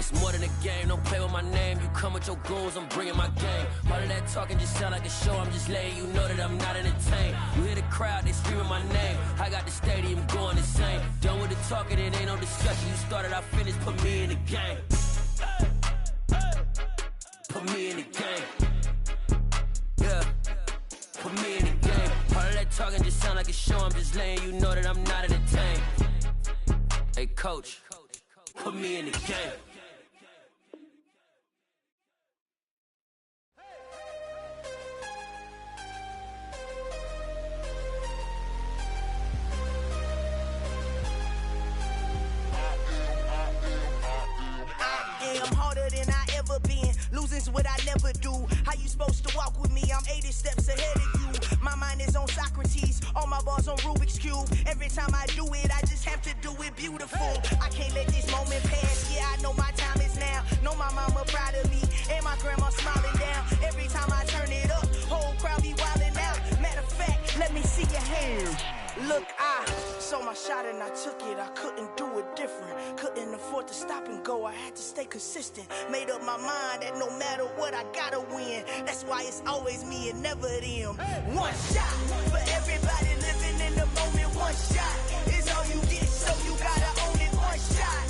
It's more than a game, don't play with my name. You come with your goons, I'm bringing my game. All of that talking just sound like a show, I'm just letting you know that I'm not entertained. You hear the crowd, they screaming my name. I got the stadium going insane. Done with the talking, it ain't no discussion. You started, I finished, put me in the game. Put me in the game. Yeah, put me in the game. All of that talking just sound like a show, I'm just letting you know that I'm not entertained. Hey coach, put me in the game. I'm harder than I ever been. Losing's what I never do. How you supposed to walk with me? I'm 80 steps ahead of you. My mind is on Socrates. All my bars on Rubik's Cube. Every time I do it, I just have to do it beautiful. I can't let this moment pass. Yeah, I know my time is now. Know my mama proud of me. And my grandma smiling down. Every time I turn it up, whole crowd be wilding out. Matter of fact, let me see your hands. Look, I saw my shot and I took it. I couldn't do it different. Couldn't afford to stop and go. I had to stay consistent. Made up my mind that no matter what, I gotta win. That's why it's always me and never them. One shot for everybody living in the moment. One shot is all you get, so you gotta own it. One shot.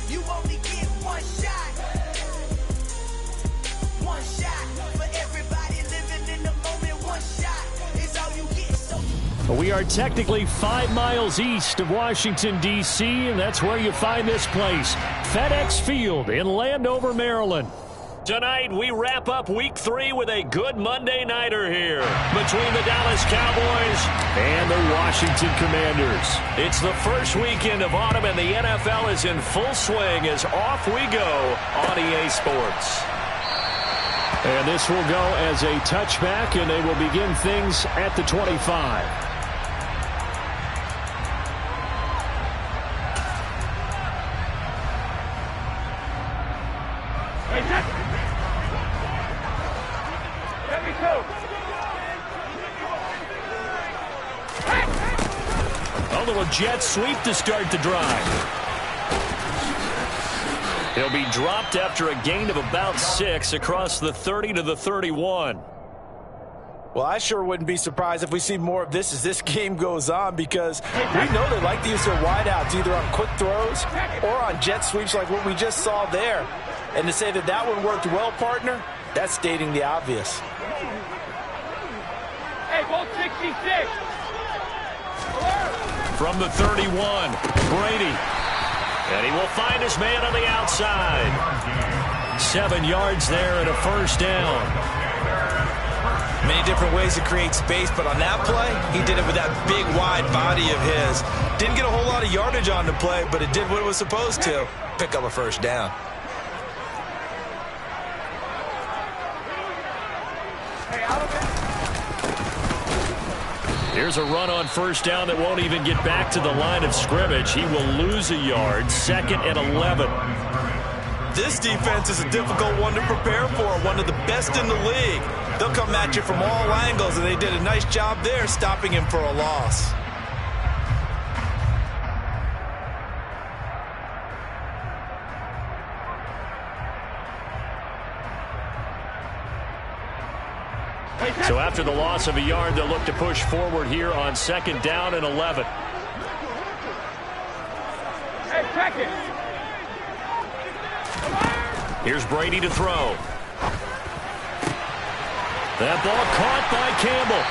You only get one shot. One shot for everybody living in the moment. One shot is all you get, so we are technically 5 miles east of Washington, D.C., and that's where you find this place, FedEx Field in Landover, Maryland. Tonight, we wrap up Week 3 with a good Monday nighter here between the Dallas Cowboys and the Washington Commanders. It's the first weekend of autumn, and the NFL is in full swing as off we go on EA Sports. And this will go as a touchback, and they will begin things at the 25. A little jet sweep to start the drive. He'll be dropped after a gain of about 6 across the 30 to the 31. Well, I sure wouldn't be surprised if we see more of this as this game goes on, because we know they like to use their wideouts either on quick throws or on jet sweeps like what we just saw there. And to say that that one worked well, partner, that's stating the obvious. Hey, ball 66. From the 31, Brady. And he will find his man on the outside. 7 yards there and a first down. Many different ways to create space, but on that play, he did it with that big, wide body of his. Didn't get a whole lot of yardage on the play, but it did what it was supposed to. Pick up a first down. Here's a run on first down that won't even get back to the line of scrimmage. He will lose a yard, 2nd and 11. This defense is a difficult one to prepare for, one of the best in the league. They'll come at you from all angles, and they did a nice job there stopping him for a loss. So after the loss of a yard, they'll look to push forward here on 2nd down and 11. Hey, check it. Here's Brady to throw. That ball caught by Campbell.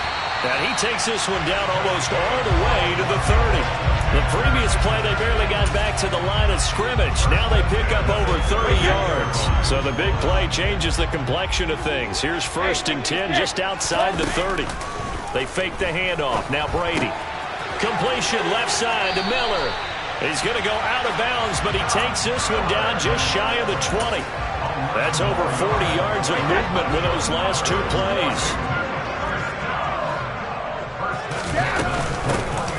And he takes this one down almost all the way to the 30. The previous play, they barely got back to the line of scrimmage. Now they pick up over 30 yards. So the big play changes the complexion of things. Here's 1st and 10 just outside the 30. They fake the handoff. Now Brady. Completion left side to Miller. He's going to go out of bounds, but he takes this one down just shy of the 20. That's over 40 yards of movement with those last 2 plays.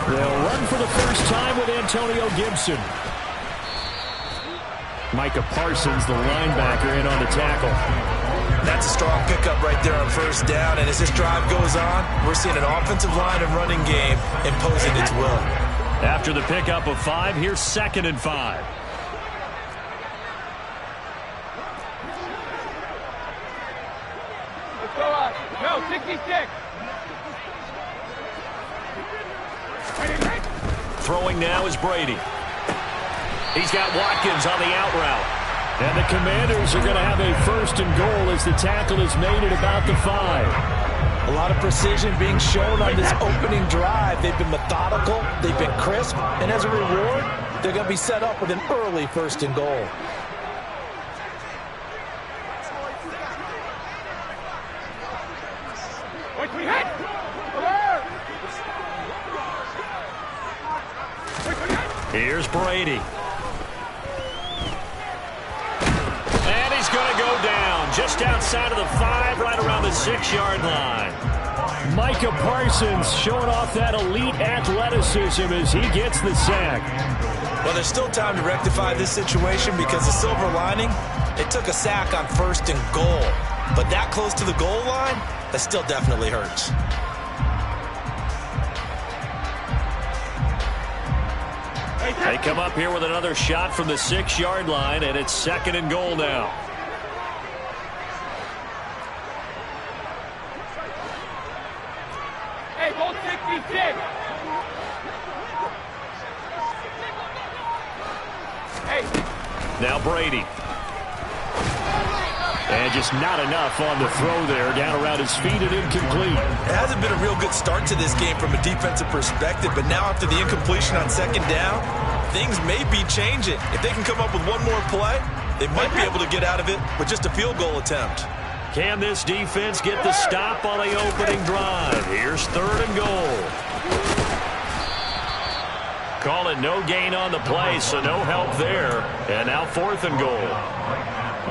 They'll run for the first time with Antonio Gibson. Micah Parsons, the linebacker, in on the tackle. That's a strong pickup right there on first down, and as this drive goes on, we're seeing an offensive line and running game imposing its will. After the pickup of 5, here's 2nd and 5. Go, 66. Throwing now is Brady. He's got Watkins on the out route. And the Commanders are going to have a 1st and goal as the tackle is made at about the 5. A lot of precision being shown on this opening drive. They've been methodical, they've been crisp, and as a reward, they're going to be set up with an early 1st and goal. Here's Brady. And he's going to go down just outside of the 5, right around the 6-yard line. Micah Parsons showing off that elite athleticism as he gets the sack. Well, there's still time to rectify this situation because the silver lining, it took a sack on 1st and goal. But that close to the goal line, that still definitely hurts. They come up here with another shot from the 6-yard line, and it's 2nd and goal now. Hey, go 66. Hey. Now Brady. And just not enough on the throw there. Down around his feet and incomplete. It hasn't been a real good start to this game from a defensive perspective, but now after the incompletion on 2nd down, things may be changing. If they can come up with one more play, they might be able to get out of it with just a field goal attempt. Can this defense get the stop on the opening drive? Here's 3rd and goal. Call it no gain on the play, so no help there. And now 4th and goal.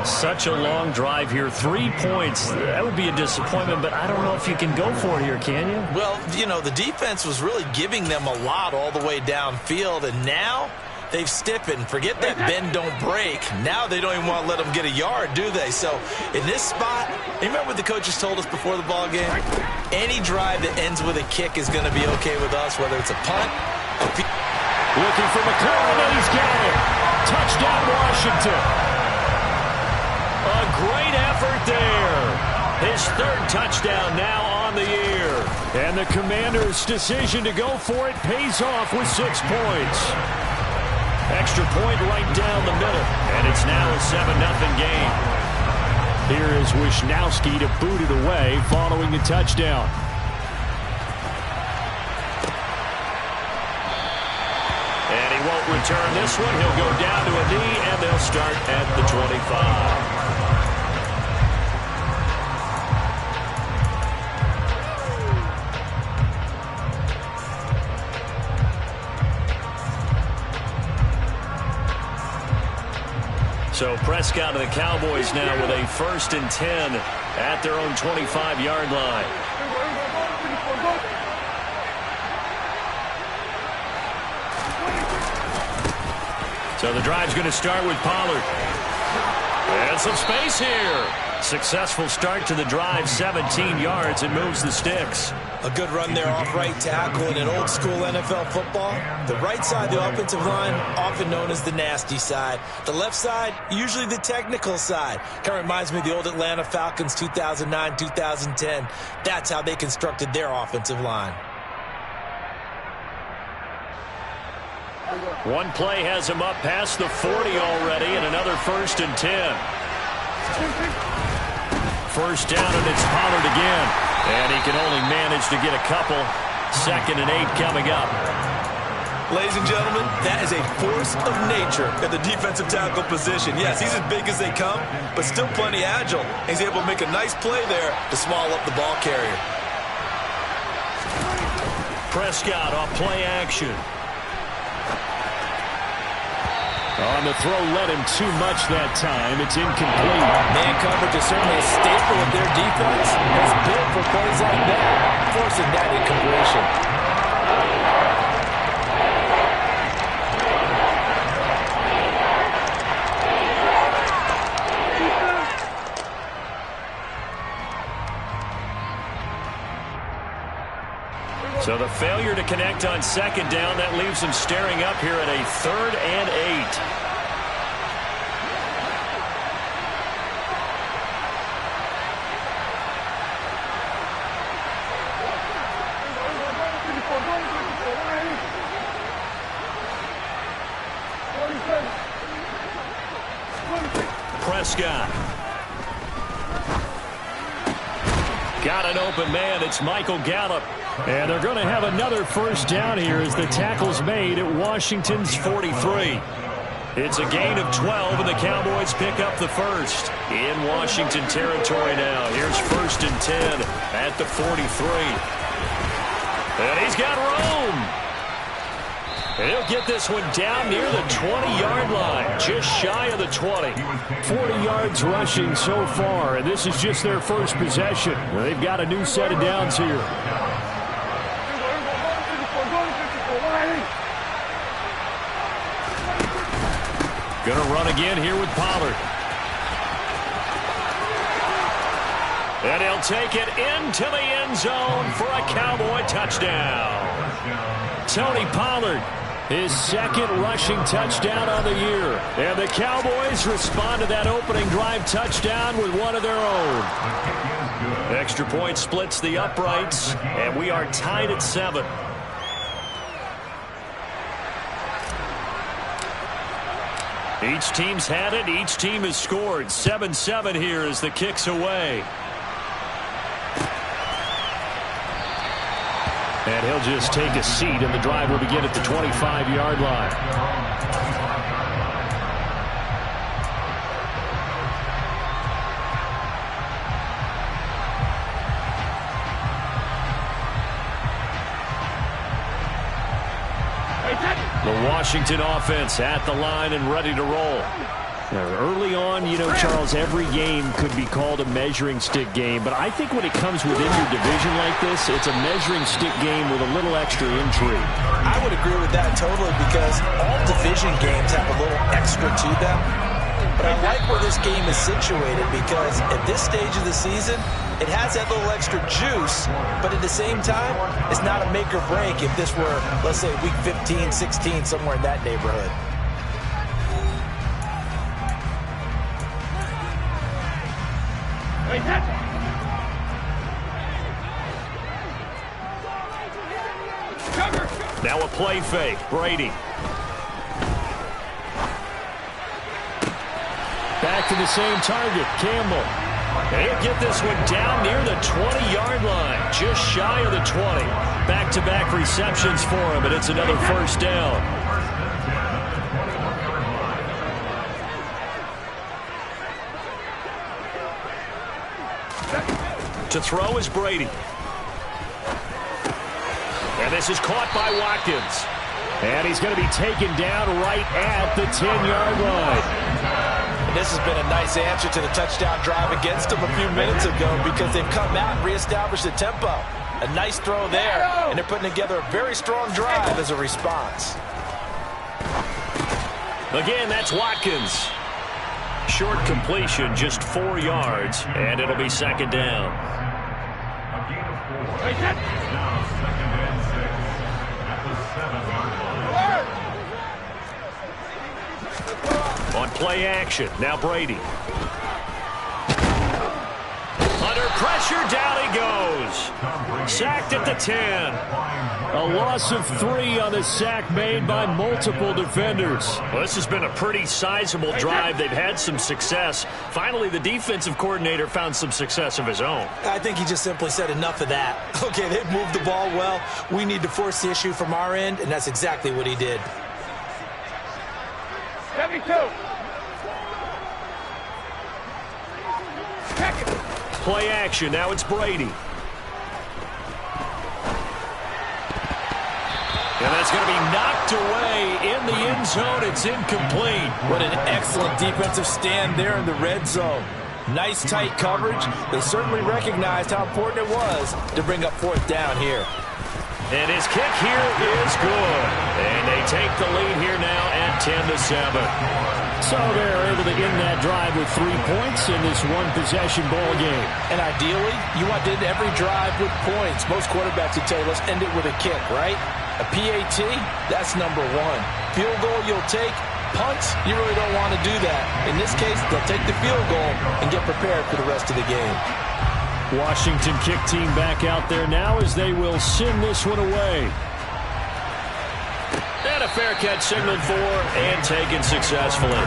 Such a long drive here. 3 points. That would be a disappointment, but I don't know if you can go for it here, can you? Well, you know, the defense was really giving them a lot all the way downfield, and now they've stiffened. Forget that bend, don't break. Now they don't even want to let them get a yard, do they? So in this spot, you remember what the coaches told us before the ball game? Any drive that ends with a kick is going to be okay with us, whether it's a punt, Looking for McLaurin, and he's got it. Touchdown, Washington. A great effort there. His 3rd touchdown now on the year. And the Commanders' decision to go for it pays off with 6 points. Extra point right down the middle. And it's now a 7-0 game. Here is Wisnowski to boot it away following the touchdown. And he won't return this one. He'll go down to a knee, and they'll start at the 25. So Prescott and the Cowboys now with a 1st and 10 at their own 25-yard line. So the drive's going to start with Pollard. And some space here. Successful start to the drive, 17 yards, and moves the sticks. A good run there off right tackle in an old school NFL football. The right side, the offensive line, often known as the nasty side. The left side, usually the technical side. Kind of reminds me of the old Atlanta Falcons 2009, 2010. That's how they constructed their offensive line. One play has him up past the 40 already, and another 1st and 10. 1st down, and it's Pollard again. And he can only manage to get a couple. 2nd and 8 coming up. Ladies and gentlemen, that is a force of nature at the defensive tackle position. Yes, he's as big as they come, but still plenty agile. He's able to make a nice play there to small up the ball carrier. Prescott off play action. On the throw, led him too much that time. It's incomplete. Man coverage is certainly a staple of their defense. It's built for plays like that, forcing that incompletion. So the failure to connect on 2nd down, that leaves them staring up here at a 3rd and 8. Prescott. Got an open man. It's Michael Gallup. And they're going to have another first down here as the tackle's made at Washington's 43. It's a gain of 12, and the Cowboys pick up the first. In Washington territory now. Here's 1st and 10 at the 43. And he's got room. And he'll get this one down near the 20-yard line, just shy of the 20. 40 yards rushing so far, and this is just their first possession. They've got a new set of downs here. Going to run again here with Pollard. And he'll take it into the end zone for a Cowboy touchdown. Tony Pollard, his second rushing touchdown on the year. And the Cowboys respond to that opening drive touchdown with one of their own. Extra point splits the uprights, and we are tied at 7. Each team's had it. Each team has scored. 7-7 here as the kick's away. And he'll just take a seat, and the drive will begin at the 25-yard line. The Washington offense at the line and ready to roll. Early on, you know, Charles, every game could be called a measuring stick game, but I think when it comes within your division like this, it's a measuring stick game with a little extra intrigue. I would agree with that totally, because all division games have a little extra to them. But I like where this game is situated, because at this stage of the season, it has that little extra juice, but at the same time, it's not a make or break if this were, let's say, week 15, 16, somewhere in that neighborhood. Now a play fake. Brady. Back to the same target. Campbell. He'll get this one down near the 20-yard line. Just shy of the 20. Back-to-back receptions for him, and it's another first down. To throw is Brady. And this is caught by Watkins. And he's going to be taken down right at the 10-yard line. And this has been a nice answer to the touchdown drive against them a few minutes ago, because they've come out and reestablished the tempo. A nice throw there, and they're putting together a very strong drive as a response. Again, that's Watkins. Short completion, just 4 yards, and it'll be second down. On play action, now Brady. Under pressure, down he goes. Sacked at the 10. A loss of 3 on the sack made by multiple defenders. Well, this has been a pretty sizable drive. They've had some success. Finally, the defensive coordinator found some success of his own. I think he just simply said enough of that. Okay, they've moved the ball well. We need to force the issue from our end, and that's exactly what he did. 72. Play action. Now it's Brady. And that's going to be knocked away in the end zone. It's incomplete. What an excellent defensive stand there in the red zone. Nice tight coverage. They certainly recognized how important it was to bring up 4th down here. And his kick here is good. And they take the lead here now at 10-7. So they're able to end that drive with 3 points in this one-possession ball game. And ideally, you want to end every drive with points. Most quarterbacks would tell you, let's end it with a kick, right? A PAT, that's number 1. Field goal you'll take. Punts, you really don't want to do that. In this case, they'll take the field goal and get prepared for the rest of the game. Washington kick team back out there now as they will send this one away. And a fair catch signaled for and taken successfully.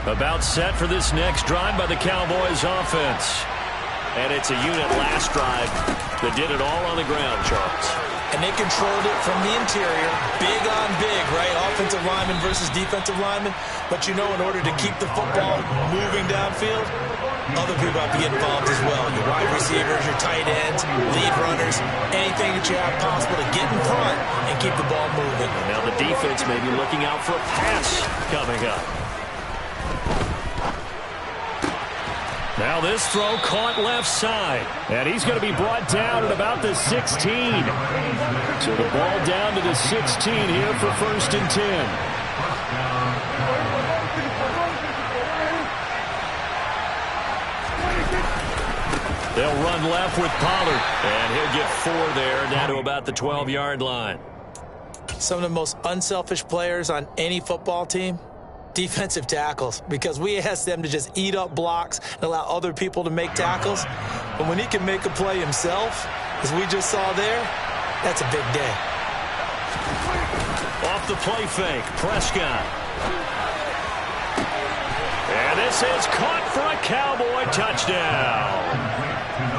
About set for this next drive by the Cowboys offense. And it's a unit last drive that did it all on the ground, Charles. And they controlled it from the interior, big on big, right? Offensive lineman versus defensive lineman. But you know, in order to keep the football moving downfield, other people have to get involved as well. Your wide receivers, your tight ends, lead runners, anything that you have possible to get in front and keep the ball moving. And now the defense may be looking out for a pass coming up. Now this throw caught left side. And he's going to be brought down at about the 16. So the ball down to the 16 here for 1st and 10. They'll run left with Pollard. And he'll get 4 there, down to about the 12-yard line. Some of the most unselfish players on any football team, defensive tackles, because we ask them to just eat up blocks and allow other people to make tackles. But when he can make a play himself, as we just saw there, that's a big day. Off the play fake, Prescott. And this is caught for a Cowboy touchdown.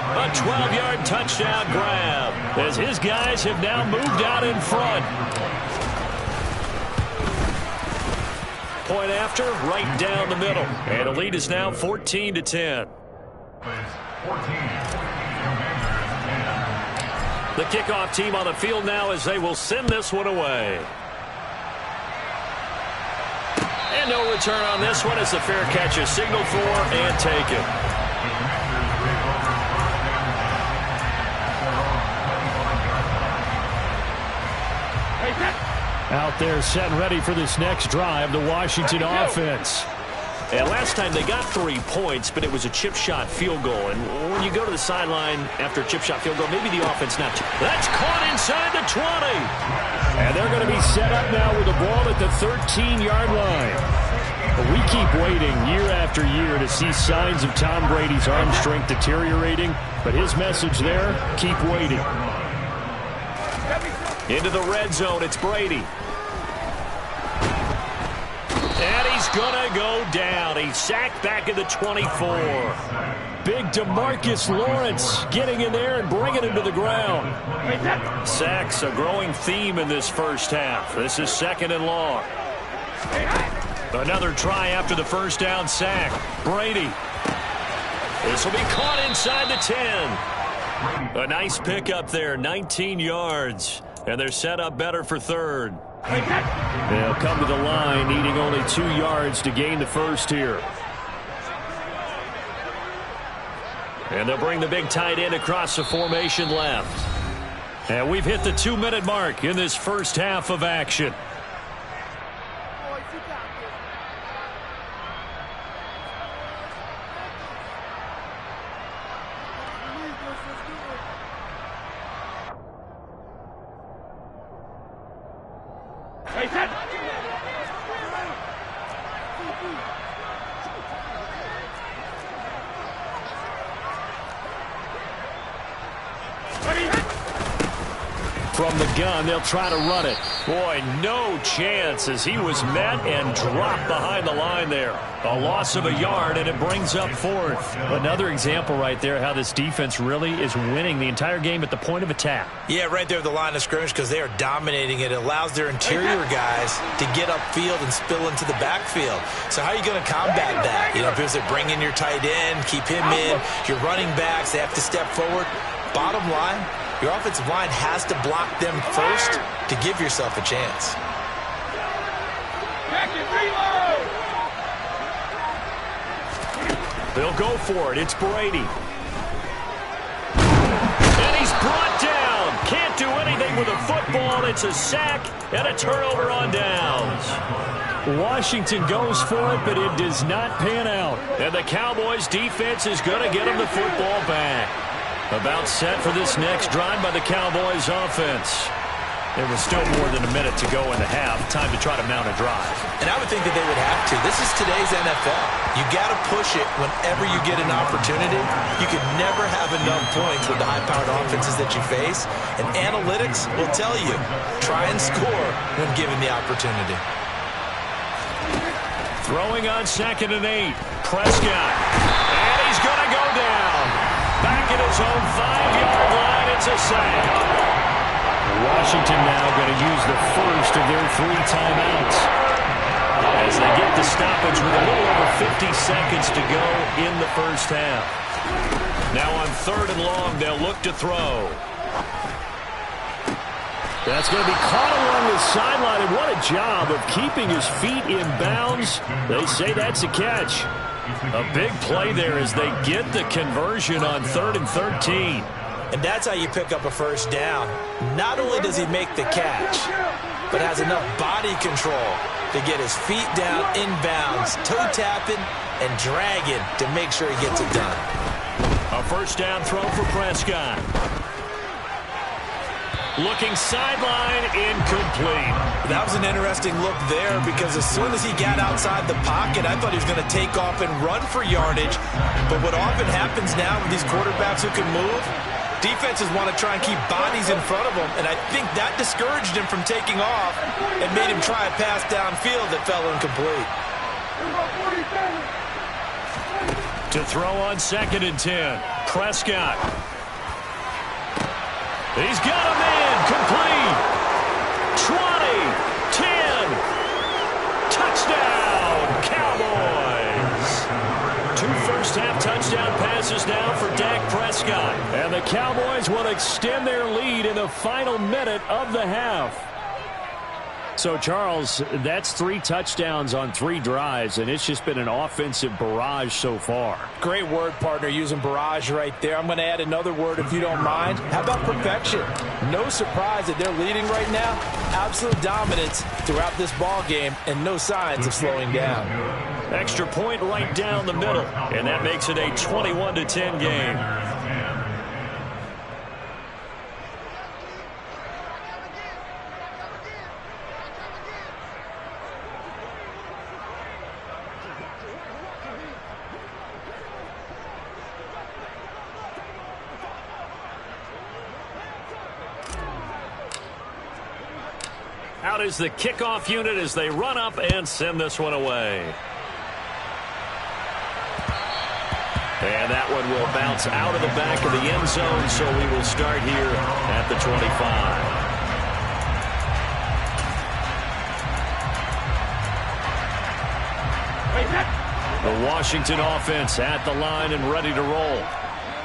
A 12-yard touchdown grab as his guys have now moved out in front. Point after, right down the middle. And the lead is now 14-10. The kickoff team on the field now as they will send this one away. And no return on this one as the fair catch is signaled for and taken. Out there set and ready for this next drive, the Washington offense. And last time they got 3 points, but it was a chip shot field goal. And when you go to the sideline after a chip shot field goal, maybe the offense not. That's caught inside the 20. And they're going to be set up now with the ball at the 13-yard line. But we keep waiting year after year to see signs of Tom Brady's arm strength deteriorating. But his message there, keep waiting. Into the red zone, it's Brady. And he's going to go down. He's sacked back at the 24. Big DeMarcus Lawrence getting in there and bringing him to the ground. Sacks a growing theme in this first half. This is 2nd and long. Another try after the first down sack. Brady. This will be caught inside the 10. A nice pickup there, 19 yards. And they're set up better for 3rd. They'll come to the line, needing only 2 yards to gain the first here. And they'll bring the big tight end across the formation left. And we've hit the 2-minute mark in this first half of action. From the gun, they'll try to run it. Boy, no chance as he was met and dropped behind the line there. A loss of a yard, and it brings up 4th. Another example right there how this defense really is winning the entire game at the point of attack. Yeah, right there at the line of scrimmage because they are dominating it. It allows their interior guys to get upfield and spill into the backfield. So how are you going to combat that? You know, because they bring in your tight end, keep him in. Your running backs, they have to step forward. Bottom line, your offensive line has to block them first to give yourself a chance. They'll go for it. It's Brady. And he's brought down. Can't do anything with a football. It's a sack and a turnover on downs. Washington goes for it, but it does not pan out. And the Cowboys defense is going to get them the football back. About set for this next drive by the Cowboys offense. There was still more than a minute to go in the half. Time to try to mount a drive. And I would think that they would have to. This is today's NFL. You got to push it whenever you get an opportunity. You can never have enough points with the high-powered offenses that you face. And analytics will tell you, try and score when given the opportunity. Throwing on 2nd and 8. Prescott. And he's going to go down. Back at his own 5-yard line. It's a sack. Washington now going to use the first of their 3 timeouts as they get the stoppage with a little over 50 seconds to go in the first half. Now on 3rd and long, they'll look to throw. That's going to be caught along the sideline, and what a job of keeping his feet in bounds. They say that's a catch. A big play there as they get the conversion on 3rd and 13. And that's how you pick up a first down. Not only does he make the catch, but has enough body control to get his feet down in bounds, toe tapping and dragging to make sure he gets it done. A first down throw for Prescott. Looking sideline, incomplete. That was an interesting look there because as soon as he got outside the pocket, I thought he was going to take off and run for yardage. But what often happens now with these quarterbacks who can move, defenses want to try and keep bodies in front of them, and I think that discouraged him from taking off and made him try a pass downfield that fell incomplete. To throw on 2nd and 10. Prescott. He's got a man. Complete. 20. 10. Touchdown. Cowboys. 2 first-half touchdown passes now for Dak Prescott. And the Cowboys will extend their lead in the final minute of the half. So, Charles, that's 3 touchdowns on 3 drives, and it's just been an offensive barrage so far. Great word, partner, using barrage right there. I'm going to add another word if you don't mind. How about perfection? No surprise that they're leading right now. Absolute dominance throughout this ball game, and no signs of slowing down. Extra point right down the middle, and that makes it a 21-10 game. Out is the kickoff unit as they run up and send this one away. And that one will bounce out of the back of the end zone, so we will start here at the 25. The Washington offense at the line and ready to roll.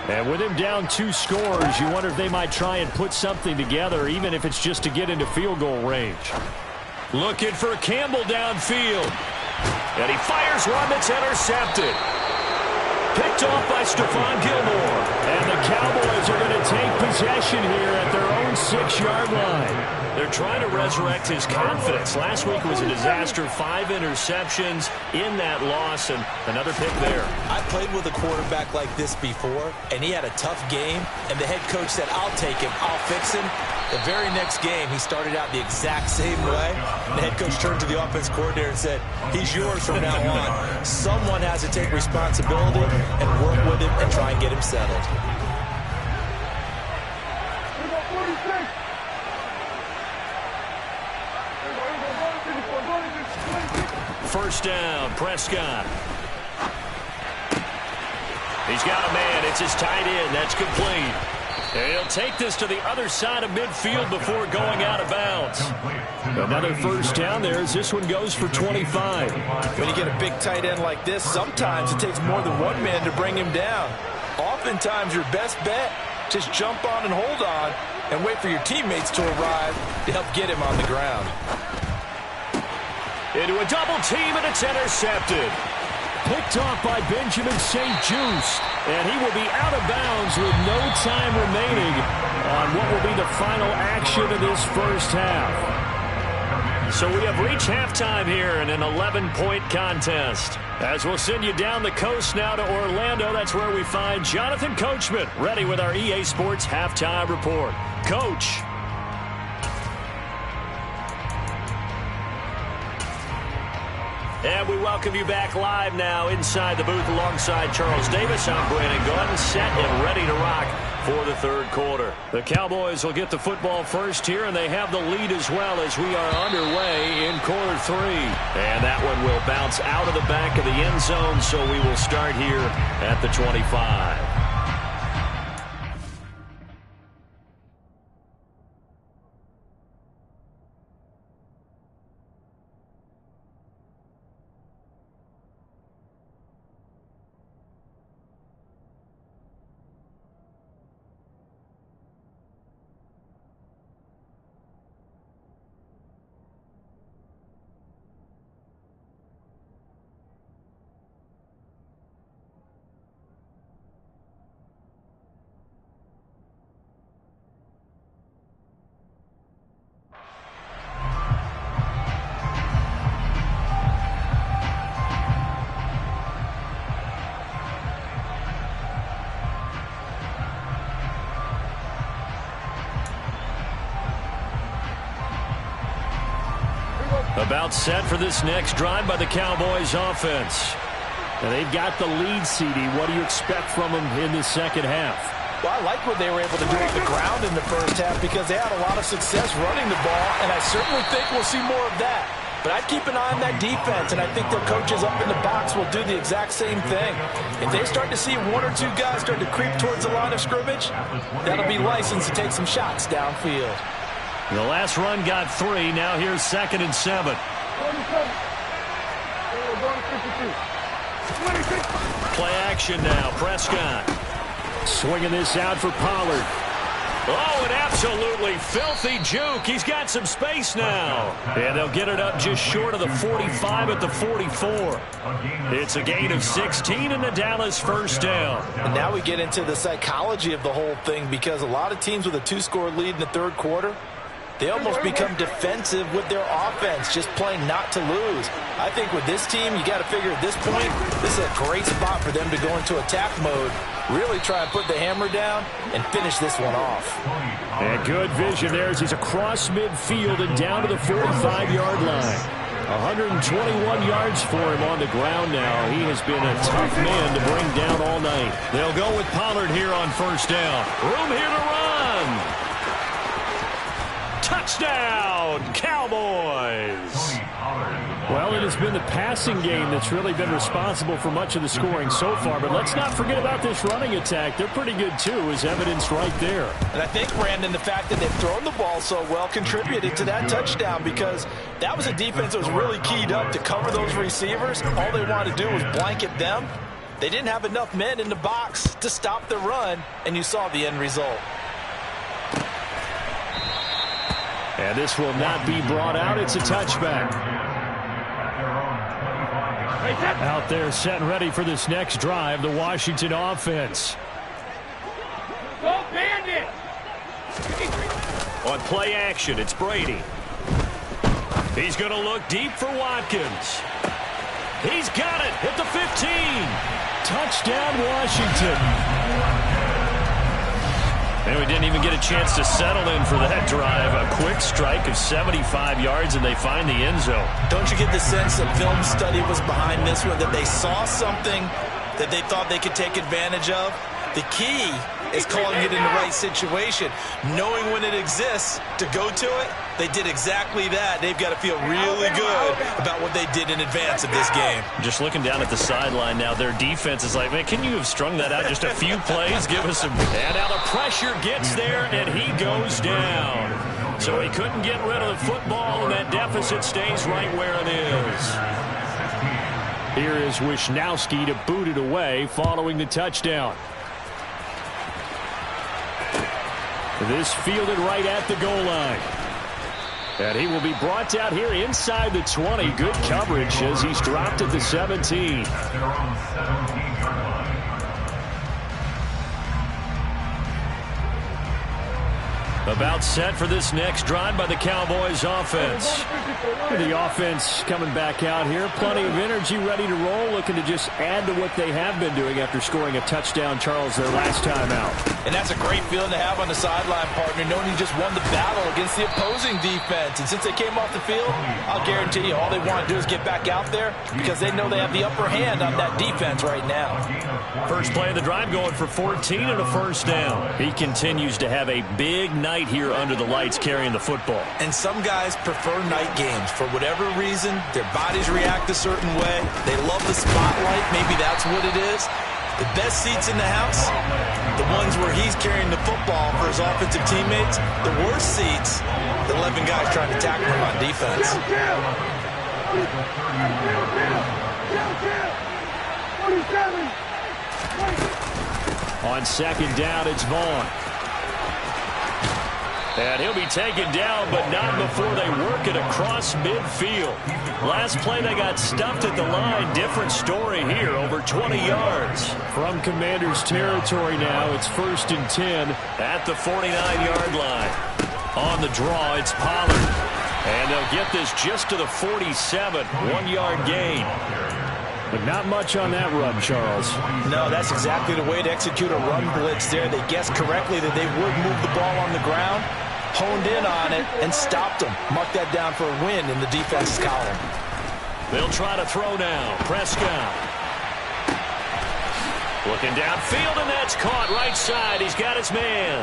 And with him down 2 scores, you wonder if they might try and put something together, even if it's just to get into field goal range. Looking for Campbell downfield. And he fires one that's intercepted. Picked off by Stephon Gilmore. And the Cowboys are going to take possession here at their own 6-yard line. They're trying to resurrect his confidence. Last week was a disaster. 5 interceptions in that loss, and another pick there. I played with a quarterback like this before, and he had a tough game, and the head coach said, I'll take him, I'll fix him. The very next game, he started out the exact same way. The head coach turned to the offense coordinator and said, he's yours from now on. Someone has to take responsibility and work with him and try and get him settled. First down, Prescott. He's got a man. It's his tight end. That's complete. And he'll take this to the other side of midfield before going out of bounds. Another first down there as this one goes for 25. When you get a big tight end like this, sometimes it takes more than one man to bring him down. Oftentimes, your best bet, just jump on and hold on and wait for your teammates to arrive to help get him on the ground. Into a double team, and it's intercepted. Picked off by Benjamin St-Juste. And he will be out of bounds with no time remaining on what will be the final action of this first half. So we have reached halftime here in an 11-point contest. As we'll send you down the coast now to Orlando, that's where we find Jonathan Coachman, ready with our EA Sports Halftime Report. Coach. And we welcome you back live now inside the booth alongside Charles Davis. I'm Brandon Gordon, set and ready to rock for the third quarter. The Cowboys will get the football first here, and they have the lead as well as we are underway in quarter 3. And that one will bounce out of the back of the end zone, so we will start here at the 25. About set for this next drive by the Cowboys offense. And they've got the lead, CD. What do you expect from them in the second half? Well, I like what they were able to do at the ground in the first half because they had a lot of success running the ball, and I certainly think we'll see more of that. But I'd keep an eye on that defense, and I think their coaches up in the box will do the exact same thing. If they start to see one or two guys start to creep towards the line of scrimmage, that'll be licensed to take some shots downfield. The last run got 3. Now here's 2nd and 7. Play action now. Prescott. Swinging this out for Pollard. Oh, an absolutely filthy juke. He's got some space now. And they'll get it up just short of the 45 at the 44. It's a gain of 16 and the Dallas first down. And now we get into the psychology of the whole thing because a lot of teams with a 2-score lead in the third quarter, they almost become defensive with their offense, just playing not to lose. I think with this team, you got to figure at this point, this is a great spot for them to go into attack mode, really try and put the hammer down and finish this one off. And good vision there as he's across midfield and down to the 45-yard line. 121 yards for him on the ground now. He has been a tough man to bring down all night. They'll go with Pollard here on first down. Room here to run. Touchdown, Cowboys! Well, it has been the passing game that's really been responsible for much of the scoring so far, but let's not forget about this running attack. They're pretty good, too, as evidenced right there. And I think, Brandon, the fact that they've thrown the ball so well contributed to that touchdown because that was a defense that was really keyed up to cover those receivers. All they wanted to do was blanket them. They didn't have enough men in the box to stop the run, and you saw the end result. And this will not be brought out. It's a touchback. Out there set and ready for this next drive, the Washington offense. Go Bandit! On play action, it's Brady. He's going to look deep for Watkins. He's got it at the 15. Touchdown, Washington. And we didn't even get a chance to settle in for that drive. A quick strike of 75 yards, and they find the end zone. Don't you get the sense that film study was behind this one, that they saw something that they thought they could take advantage of? The key is calling it in the right situation. Knowing when it exists to go to it, they did exactly that. They've got to feel really good about what they did in advance of this game. Just looking down at the sideline now, their defense is like, man, can you have strung that out just a few plays? Give us some. And now the pressure gets there, and he goes down. So he couldn't get rid of the football, and that deficit stays right where it is. Here is Wisnowski to boot it away following the touchdown. This fielded right at the goal line. And he will be brought down here inside the 20. Good coverage as he's dropped at the 17. About set for this next drive by the Cowboys offense. The offense coming back out here. Plenty of energy, ready to roll, looking to just add to what they have been doing after scoring a touchdown, Charles, their last time out. And that's a great feeling to have on the sideline, partner, knowing you just won the battle against the opposing defense. And since they came off the field, I'll guarantee you all they want to do is get back out there because they know they have the upper hand on that defense right now. First play of the drive going for 14 and a first down. He continues to have a big night here under the lights carrying the football. And some guys prefer night games. For whatever reason, their bodies react a certain way. They love the spotlight. Maybe that's what it is. The best seats in the house, the ones where he's carrying the football for his offensive teammates. The worst seats, the 11 guys trying to tackle him on defense. On second down, it's Vaughn. And he'll be taken down, but not before they work it across midfield. Last play, they got stuffed at the line. Different story here, over 20 yards. From Commander's territory now, it's 1st and 10. At the 49-yard line. On the draw, it's Pollard. And they'll get this just to the 47, 1-yard gain. But not much on that run, Charles. No, that's exactly the way to execute a run blitz there. They guessed correctly that they would move the ball on the ground, honed in on it, and stopped them. Mark that down for a win in the defense's column. They'll try to throw now. Prescott. Looking downfield, and that's caught right side. He's got his man.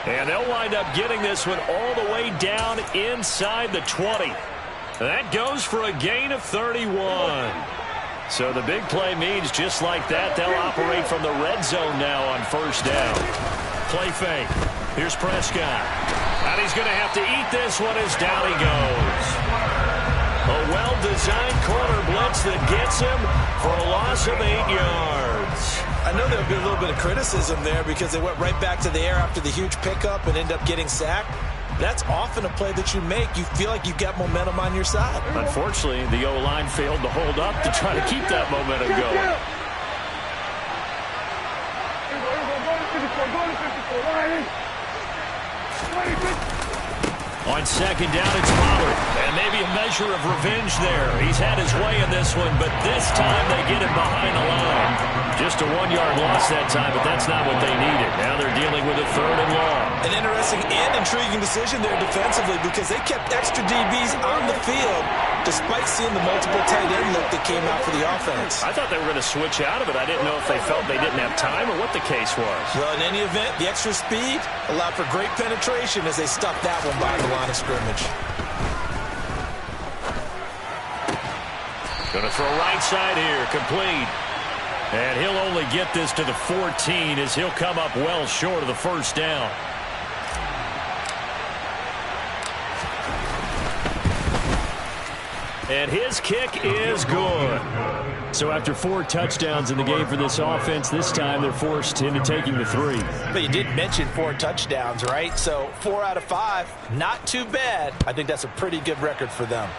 And they'll wind up getting this one all the way down inside the 20. That goes for a gain of 31. So the big play means just like that, they'll operate from the red zone now on first down. Play fake. Here's Prescott. And he's going to have to eat this one as down he goes. A well-designed corner blitz that gets him for a loss of 8 yards. I know there'll be a little bit of criticism there because they went right back to the air after the huge pickup and end up getting sacked. That's often a play that you make. You feel like you've got momentum on your side. Unfortunately, the O-line failed to hold up to try to keep that momentum going. On second down, it's Pollard. And maybe a measure of revenge there. He's had his way in this one, but this time they get him behind the line. Just a 1-yard loss that time, but that's not what they needed. Now they're dealing with a 3rd and long. An interesting and intriguing decision there defensively because they kept extra DBs on the field despite seeing the multiple tight end look that came out for the offense. I thought they were going to switch out of it. I didn't know if they felt they didn't have time or what the case was. Well, in any event, the extra speed allowed for great penetration as they stuffed that one by the line of scrimmage. Going to throw right side here, complete. And he'll only get this to the 14 as he'll come up well short of the first down. And his kick is good. So after 4 touchdowns in the game for this offense, this time they're forced into taking the 3. But you did mention 4 touchdowns, right? So 4 out of 5, not too bad. I think that's a pretty good record for them.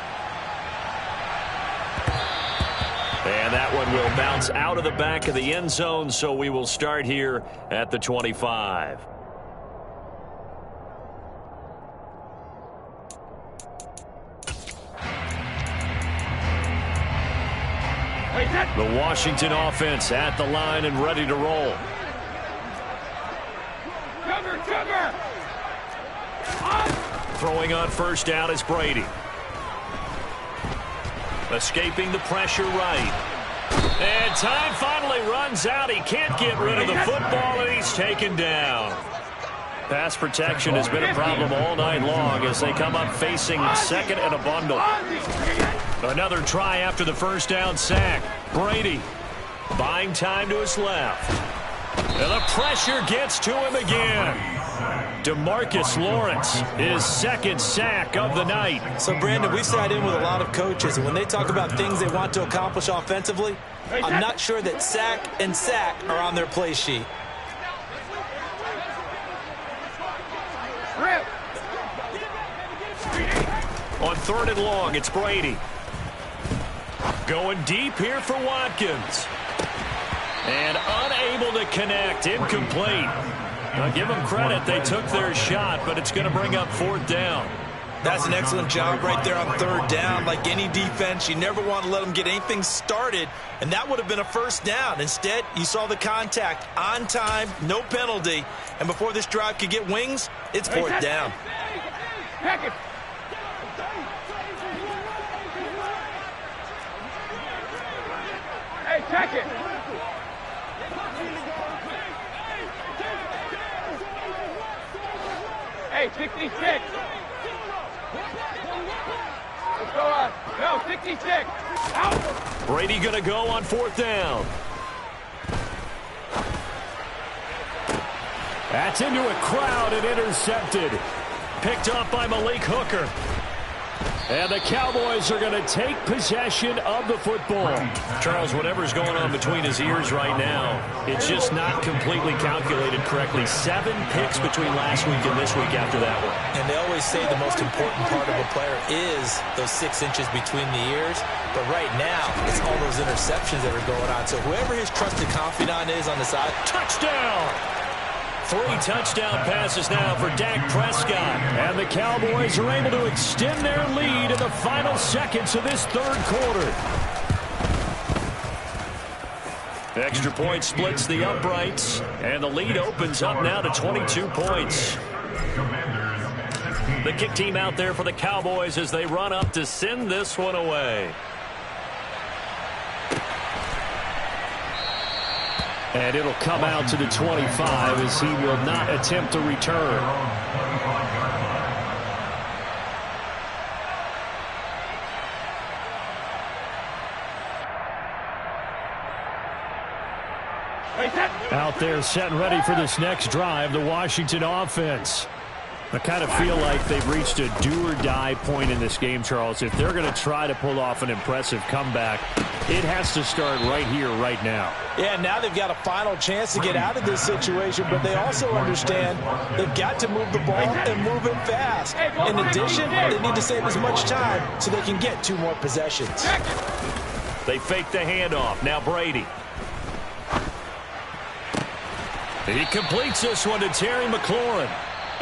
And that one will bounce out of the back of the end zone, so we will start here at the 25. The Washington offense at the line and ready to roll. Cover! Throwing on first down is Brady. Escaping the pressure right. And time finally runs out. He can't get rid of the football, and he's taken down. Pass protection has been a problem all night long as they come up facing second and a bundle. Another try after the first down sack. Brady buying time to his left. And the pressure gets to him again. DeMarcus Lawrence, his second sack of the night. So, Brandon, we sat in with a lot of coaches, and when they talk about things they want to accomplish offensively, I'm not sure that sack and sack are on their play sheet. On 3rd and long, it's Brady. Going deep here for Watkins. And unable to connect, incomplete. Now give them credit. They took their shot, but it's going to bring up 4th down. That's an excellent job right there on 3rd down. Like any defense, you never want to let them get anything started, and that would have been a 1st down. Instead, you saw the contact on time, no penalty, and before this drive could get wings, it's 4th down. Hey, check it. Hey, 66. Let's go on. No, 66. Out. Brady going to go on 4th down. That's into a crowd and intercepted. Picked up by Malik Hooker. And the Cowboys are going to take possession of the football. Charles, whatever's going on between his ears right now, it's just not completely calculated correctly. 7 picks between last week and this week after that one. And they always say the most important part of a player is those 6 inches between the ears. But right now, it's all those interceptions that are going on. So whoever his trusted confidant is on the side, touchdown! 3 touchdown passes now for Dak Prescott. And the Cowboys are able to extend their lead in the final seconds of this 3rd quarter. Extra point splits the uprights, and the lead opens up now to 22 points. The kick team out there for the Cowboys as they run up to send this one away. And it'll come out to the 25 as he will not attempt to return. Out there set and ready for this next drive, the Washington offense. I kind of feel like they've reached a do-or-die point in this game, Charles. If they're going to try to pull off an impressive comeback, it has to start right here, right now. Yeah, now they've got a final chance to get out of this situation, but they also understand they've got to move the ball and move it fast. In addition, they need to save as much time so they can get 2 more possessions. They fake the handoff. Now Brady. He completes this one to Terry McLaurin.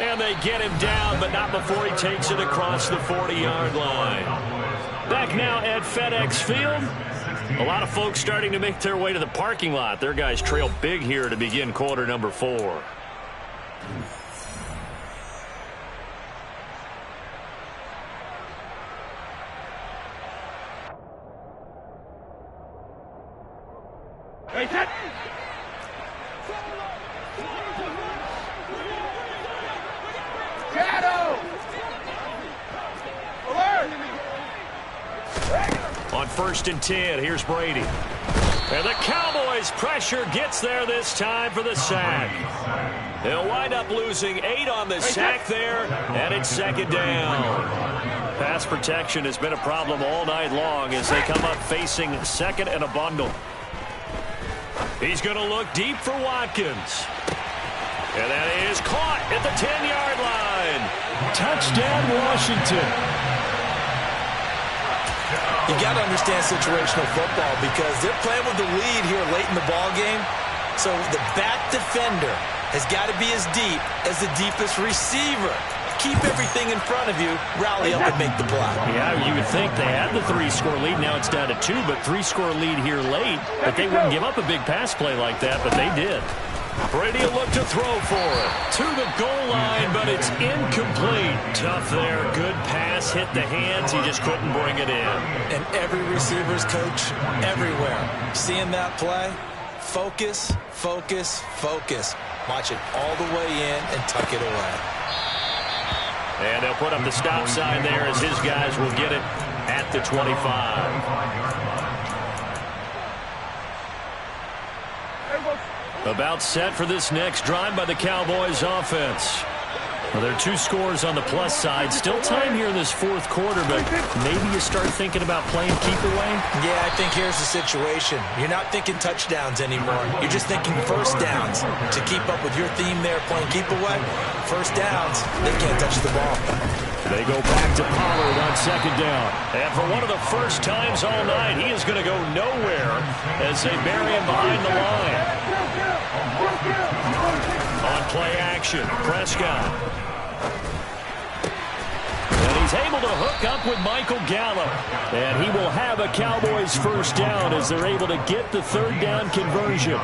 And they get him down, but not before he takes it across the 40-yard line. Back now at FedEx Field. A lot of folks starting to make their way to the parking lot. Their guys trail big here to begin quarter number 4. On 1st and 10, here's Brady. And the Cowboys' pressure gets there this time for the sack. They'll wind up losing 8 on the sack there, and it's 2nd down. Pass protection has been a problem all night long as they come up facing 2nd and a bundle. He's going to look deep for Watkins. And that is caught at the 10-yard line. Touchdown, Washington. You got to understand situational football because they're playing with the lead here late in the ball game. So the back defender has got to be as deep as the deepest receiver. Keep everything in front of you, rally up and make the play. Yeah, you would think they had the 3-score lead. Now it's down to 2, but 3-score lead here late. But they wouldn't give up a big pass play like that, but they did. Brady will look to throw for it. To the goal line, but it's incomplete. Tough there. Good pass. Hit the hands. He just couldn't bring it in. And every receiver's coach everywhere. Seeing that play, focus, focus, focus. Watch it all the way in and tuck it away. And they'll put up the stop sign there as his guys will get it at the 25. About set for this next drive by the Cowboys offense. Well, there are 2 scores on the plus side. Still time here in this 4th quarter, but maybe you start thinking about playing keep away? Yeah, I think here's the situation. You're not thinking touchdowns anymore. You're just thinking 1st downs. To keep up with your theme there, playing keep away, 1st downs, they can't touch the ball. They go back to Pollard on 2nd down. And for one of the first times all night, he is going to go nowhere as they bury him behind the line. On Play action. Prescott. And he's able to hook up with Michael Gallup. And he will have a Cowboys first down as they're able to get the third down conversion.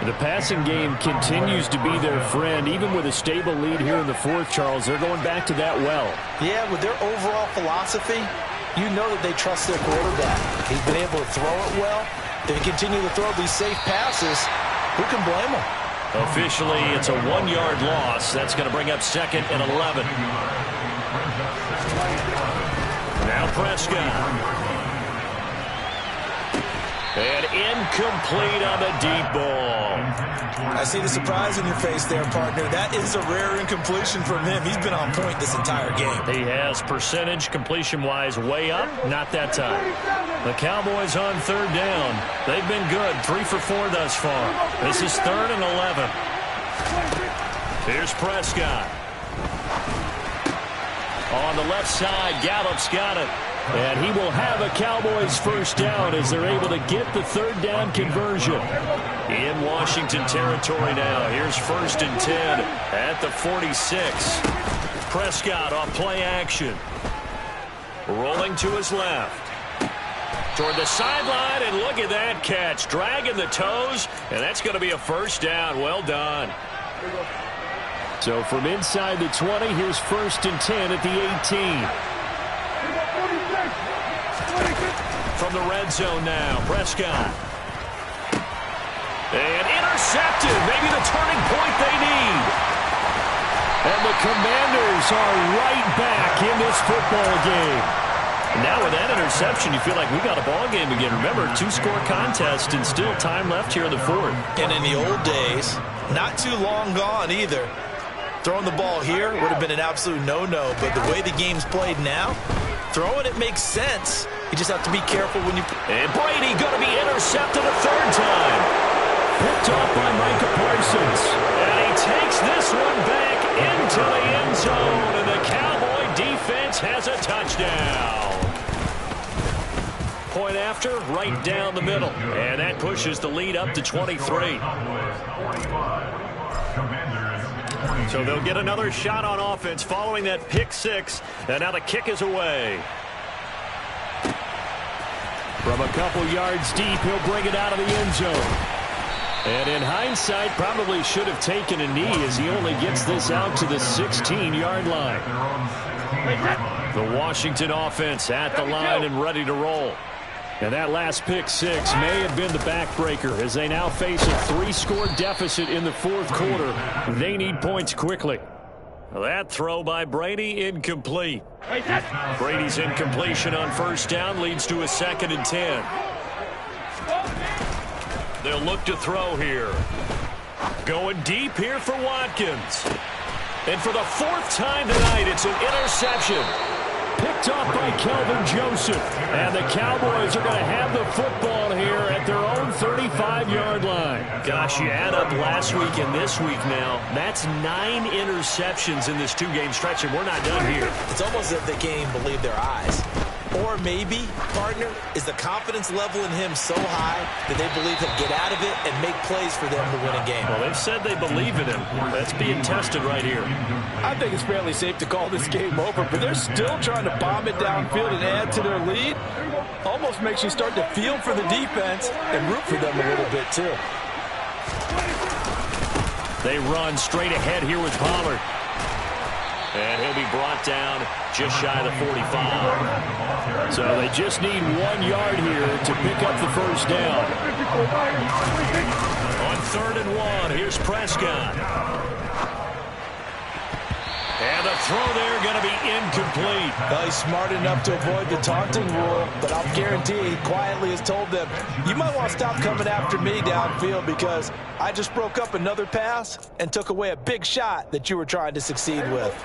The passing game continues to be their friend. Even with a stable lead here in the fourth, Charles, they're going back to that well. Yeah, with their overall philosophy, you know that they trust their quarterback. He's been able to throw it well. They continue to throw these safe passes. Who can blame them? Officially, it's a 1-yard loss. That's going to bring up 2nd and 11. Now Prescott. And incomplete on the deep ball. I see the surprise in your face there, partner. That is a rare incompletion from him. He's been on point this entire game. He has percentage completion-wise way up. Not that time. The Cowboys on third down. They've been good. 3 for 4 thus far. This is 3rd and 11. Here's Prescott. On the left side, Gallup's got it. And he will have a Cowboys first down as they're able to get the third down conversion. In Washington territory now. Here's 1st and 10 at the 46. Prescott off play action. Rolling to his left. Toward the sideline, and look at that catch. Dragging the toes, and that's going to be a first down. Well done. So from inside the 20, here's 1st and 10 at the 18. From the red zone now, Prescott. And intercepted. Maybe the turning point they need. And the Commanders are right back in this football game. Now with that interception, you feel like we got a ball game again. Remember, 2-score contest and still time left here in the fourth. And in the old days, not too long gone either. Throwing the ball here would have been an absolute no-no, but the way the game's played now, throwing it makes sense. You just have to be careful when you... And Brady going to be intercepted a third time. Picked off by Micah Parsons. And he takes this one back into the end zone, and the Cowboy defense has a touchdown. Point after, right down the middle. And that pushes the lead up to 23. So they'll get another shot on offense following that pick six. And now the kick is away. From a couple yards deep, he'll bring it out of the end zone. And in hindsight, probably should have taken a knee as he only gets this out to the 16-yard line. The Washington offense at the line and ready to roll. And that last pick six may have been the backbreaker as they now face a 3-score deficit in the fourth quarter. They need points quickly. That throw by Brady incomplete. Brady's incompletion on first down leads to a 2nd and 10. They'll look to throw here. Going deep here for Watkins. And for the 4th time tonight, it's an interception. Picked off by Kelvin Joseph. And the Cowboys are going to have the football here at their own 35-yard line. Gosh, you add up last week and this week now. That's 9 interceptions in this 2-game stretch, and we're not done here. It's almost as if they can't even believe their eyes. Or maybe, partner, is the confidence level in him so high that they believe he'll get out of it and make plays for them to win a game. Well, they've said they believe in him. That's being tested right here. I think it's fairly safe to call this game over, but they're still trying to bomb it downfield and add to their lead. Almost makes you start to feel for the defense and root for them a little bit, too. They run straight ahead here with Pollard. And he'll be brought down just shy of the 45. So they just need 1 yard here to pick up the first down. On 3rd and 1, here's Prescott. And the throw there going to be incomplete. Well, he's smart enough to avoid the taunting rule, but I'll guarantee he quietly has told them, you might want to stop coming after me downfield because I just broke up another pass and took away a big shot that you were trying to succeed with.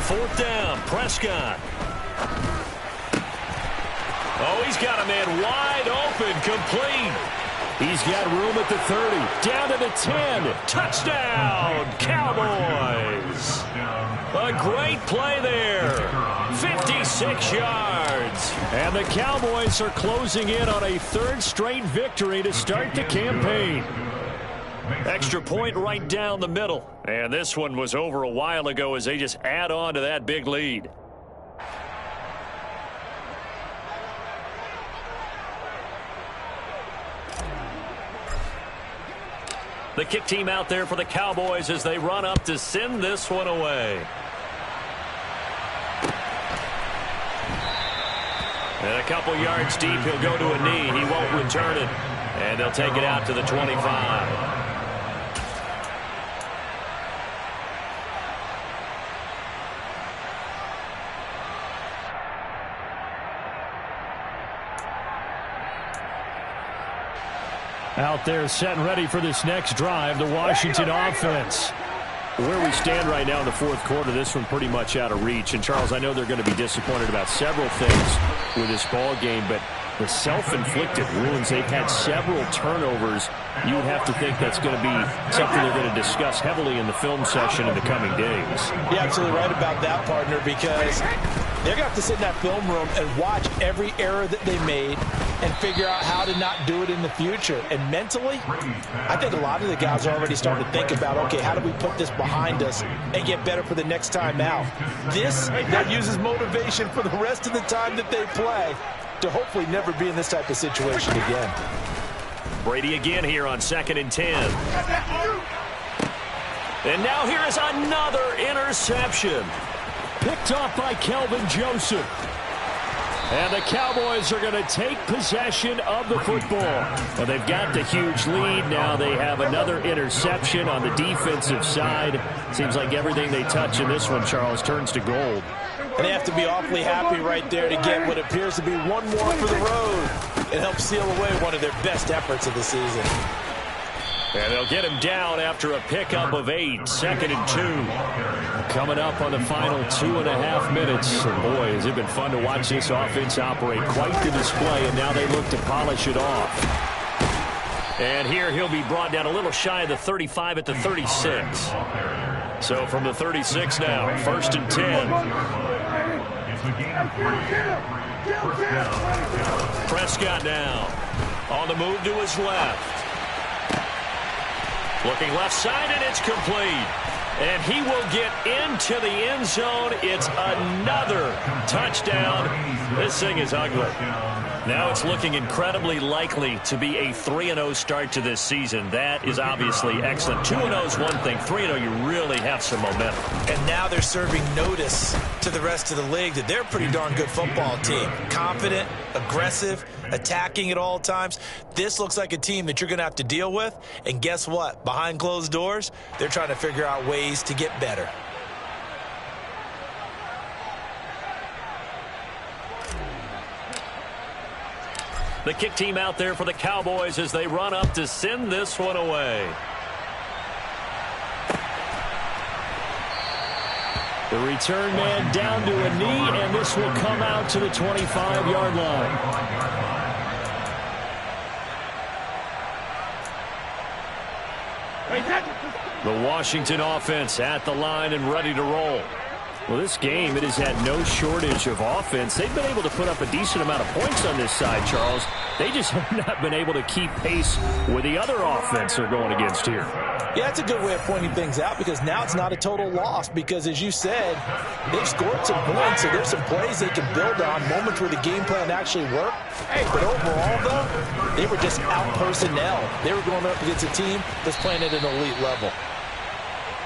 Fourth down, Prescott. Oh, he's got a man wide open, complete. He's got room at the 30, down to the 10. Touchdown, Cowboys. A great play there. 56 yards. And the Cowboys are closing in on a third straight victory to start the campaign. Extra point right down the middle. And this one was over a while ago as they just add on to that big lead. The kick team out there for the Cowboys as they run up to send this one away. And a couple yards deep, he'll go to a knee. He won't return it. And they'll take it out to the 25. Out there set and ready for this next drive, the Washington offense. Where we stand right now in the fourth quarter, this one pretty much out of reach. And, Charles, I know they're going to be disappointed about several things with this ball game, but the self-inflicted wounds, they've had several turnovers. You would have to think that's going to be something they're going to discuss heavily in the film session in the coming days. You're absolutely right about that, partner, because they're going to have to sit in that film room and watch every error that they made and figure out how to not do it in the future. And mentally, I think a lot of the guys are already starting to think about, okay, how do we put this behind us and get better for the next time out? This that uses motivation for the rest of the time that they play to hopefully never be in this type of situation again. Brady again here on 2nd and 10. And now here is another interception. Picked off by Kelvin Joseph. And the Cowboys are going to take possession of the football. Well, they've got the huge lead. Now they have another interception on the defensive side. Seems like everything they touch in this one, Charles, turns to gold. And they have to be awfully happy right there to get what appears to be one more for the road. It helps seal away one of their best efforts of the season. And they'll get him down after a pickup of 8, 2nd and 2. Coming up on the final 2.5 minutes. And boy, has it been fun to watch this offense operate. Quite the display, and now they look to polish it off. And here he'll be brought down a little shy of the 35 at the 36. So from the 36 now, 1st and 10. Prescott now on the move to his left. Looking left side, and it's complete. And he will get into the end zone. It's another touchdown. This thing is ugly. Now it's looking incredibly likely to be a 3-0 start to this season. That is obviously excellent. 2-0 is one thing. 3-0, you really have some momentum. And now they're serving notice to the rest of the league that they're a pretty darn good football team. Confident, aggressive, attacking at all times. This looks like a team that you're going to have to deal with. And guess what? Behind closed doors, they're trying to figure out ways to get better. The kick team out there for the Cowboys as they run up to send this one away. The return man down to a knee, and this will come out to the 25-yard line. The Washington offense at the line and ready to roll. Well, this game, it has had no shortage of offense. They've been able to put up a decent amount of points on this side, Charles. They just have not been able to keep pace with the other offense they're going against here. Yeah, that's a good way of pointing things out because now it's not a total loss because, as you said, they've scored some points, so there's some plays they can build on, moments where the game plan actually worked. But overall, though, they were just out-personnel. They were going up against a team that's playing at an elite level.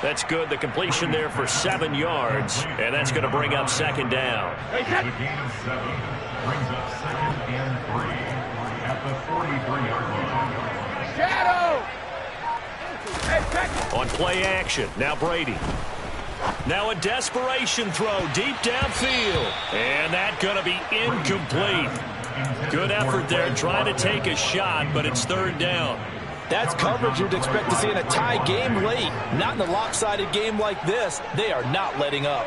That's good. The completion there for 7 yards, and that's going to bring up 2nd down. The gain of 7 brings up 2nd and 3 at the 43-yard line. Shadow! On play action, now Brady. Now a desperation throw deep downfield, and that's going to be incomplete. Good effort there trying to take a shot, but it's 3rd down. That's coverage you'd expect to see in a tie game late. Not in a lopsided game like this. They are not letting up.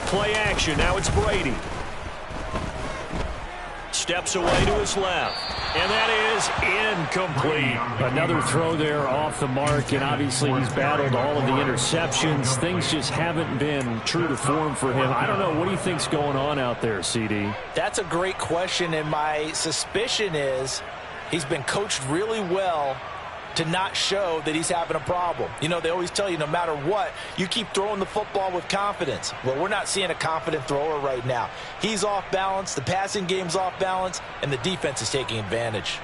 Play action. Now it's Brady. Steps away to his left. And that is incomplete. Another throw there off the mark, and obviously he's battled all of the interceptions. Things just haven't been true to form for him. I don't know. What do you think's going on out there, CD? That's a great question, and my suspicion is he's been coached really well to not show that he's having a problem. You know, they always tell you no matter what, you keep throwing the football with confidence. Well, we're not seeing a confident thrower right now. He's off balance, the passing game's off balance, and the defense is taking advantage.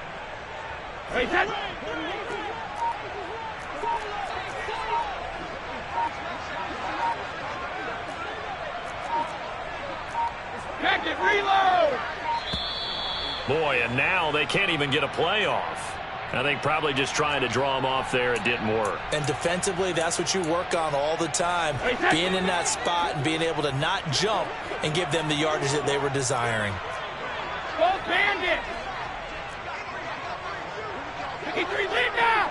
Hey, back it, reload! Boy, and now they can't even get a play off. I think probably just trying to draw him off there, it didn't work. And defensively, that's what you work on all the time. Being in that spot and being able to not jump and give them the yardage that they were desiring. Go Bandit! 53, lead now!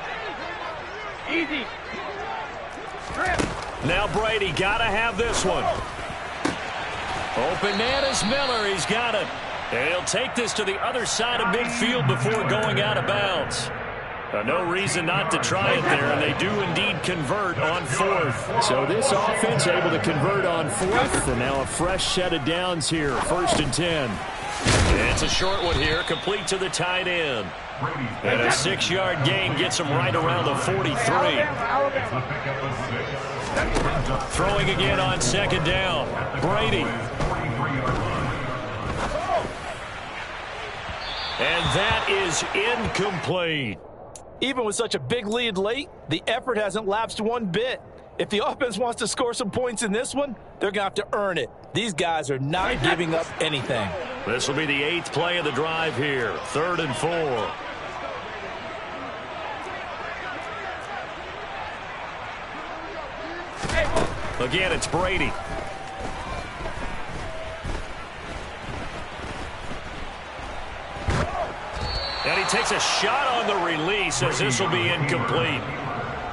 Easy. Now Brady got to have this one. Open man is Miller. He's got it. And he'll take this to the other side of midfield before going out of bounds. No reason not to try it there, and they do indeed convert on fourth. So this offense able to convert on fourth, and now a fresh set of downs here, 1st and 10. And it's a short one here, complete to the tight end. And a 6-yard gain gets him right around the 43. Throwing again on 2nd down. Brady. And that is incomplete. Even with such a big lead late, the effort hasn't lapsed one bit. If the offense wants to score some points in this one, they're going to have to earn it. These guys are not giving up anything. This will be the 8th play of the drive here. 3rd and 4. Again, it's Brady. And he takes a shot on the release as this will be incomplete.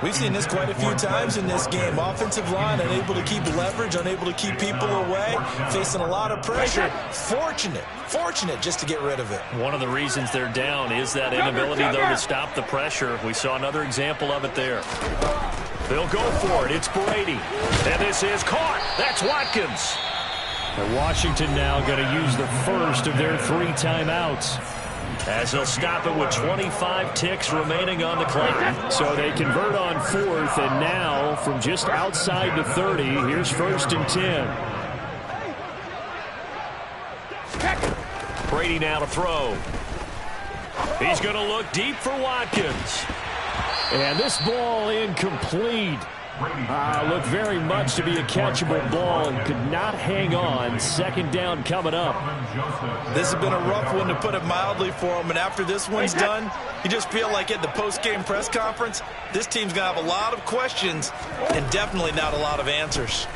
We've seen this quite a few times in this game. Offensive line unable to keep leverage, unable to keep people away, facing a lot of pressure. Fortunate just to get rid of it. One of the reasons they're down is that inability, though, to stop the pressure. We saw another example of it there. They'll go for it. It's Brady. And this is caught. That's Watkins. And Washington now going to use the first of their 3 timeouts, as they'll stop it with 25 ticks remaining on the clock. So they convert on 4th, and now from just outside the 30, here's 1st and 10. Brady now to throw. He's going to look deep for Watkins. And this ball incomplete. Looked very much to be a catchable ball and could not hang on. 2nd down coming up. This has been a rough one, to put it mildly, for him. And after this one's done, you just feel like at the post-game press conference, this team's going to have a lot of questions and definitely not a lot of answers.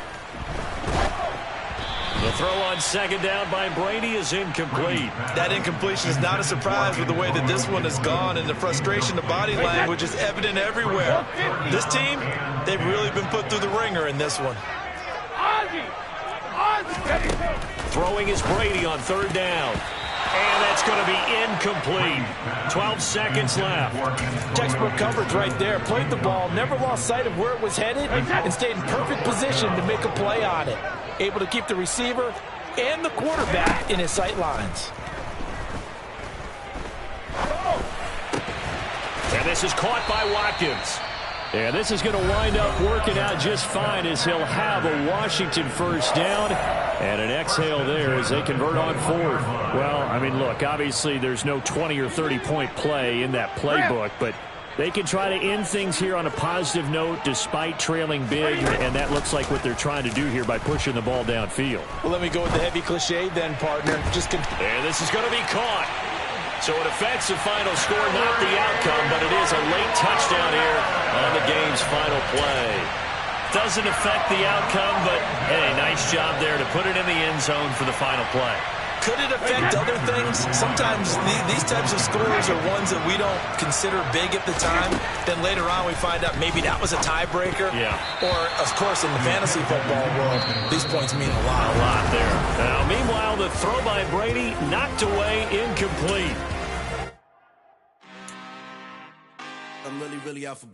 The throw on 2nd down by Brady is incomplete. That incompletion is not a surprise with the way that this one has gone, and the frustration, the body language is evident everywhere. This team, they've really been put through the ringer in this one. Throwing is Brady on 3rd down. And that's going to be incomplete. 12 seconds left. Textbook coverage right there. Played the ball, never lost sight of where it was headed, and stayed in perfect position to make a play on it. Able to keep the receiver and the quarterback in his sight lines. And this is caught by Watkins. And this is going to wind up working out just fine, as he'll have a Washington 1st down. And an exhale there as they convert on 4th. Well, I mean, look, obviously there's no 20 or 30-point play in that playbook, but they can try to end things here on a positive note despite trailing big, and that looks like what they're trying to do here by pushing the ball downfield. Well, let me go with the heavy cliche then, partner. And this is going to be caught. So it affects the final score, not the outcome, but it is a late touchdown here on the game's final play. Doesn't affect the outcome, but, hey, nice job there to put it in the end zone for the final play. Could it affect other things? Sometimes these types of scores are ones that we don't consider big at the time. Then later on we find out maybe that was a tiebreaker. Yeah. Or, of course, in the fantasy football world, these points mean a lot. A lot there. Now, meanwhile, the throw by Brady knocked away, incomplete. I'm really out for blood.